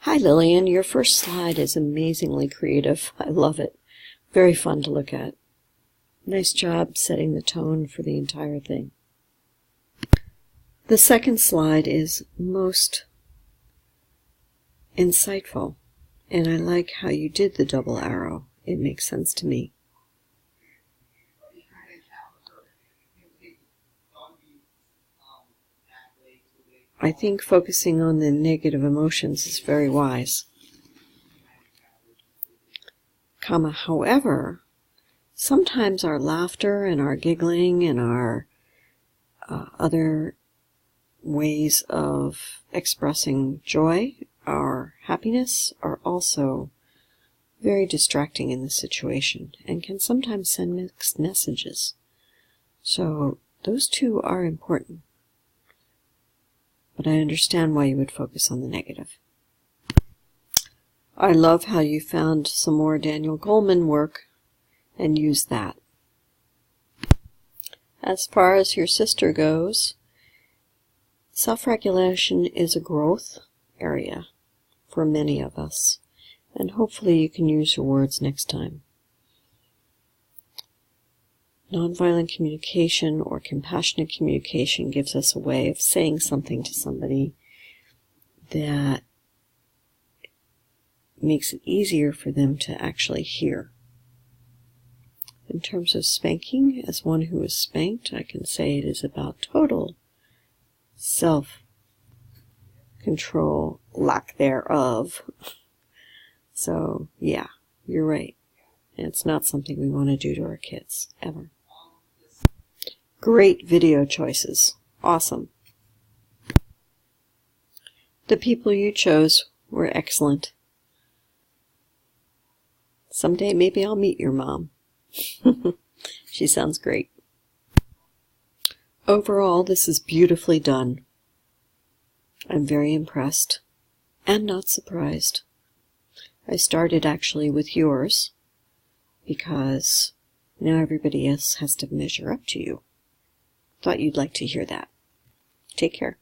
Hi Lillian, your first slide is amazingly creative. I love it. Very fun to look at. Nice job setting the tone for the entire thing. The second slide is most insightful, and I like how you did the double arrow. It makes sense to me. I think focusing on the negative emotions is very wise. However, sometimes our laughter and our giggling and our other ways of expressing joy, our happiness, are also very distracting in the situation and can sometimes send mixed messages. So those two are important. But I understand why you would focus on the negative. I love how you found some more Daniel Goleman work and used that. As far as your sister goes, self-regulation is a growth area for many of us, and hopefully you can use your words next time. Nonviolent communication or compassionate communication gives us a way of saying something to somebody that makes it easier for them to actually hear. In terms of spanking, as one who is spanked, I can say it is about total self-control, lack thereof. So, yeah, you're right. It's not something we want to do to our kids, ever. Great video choices. Awesome. The people you chose were excellent. Someday maybe I'll meet your mom. She sounds great. Overall, this is beautifully done. I'm very impressed and not surprised. I started actually with yours because now everybody else has to measure up to you. Thought you'd like to hear that. Take care.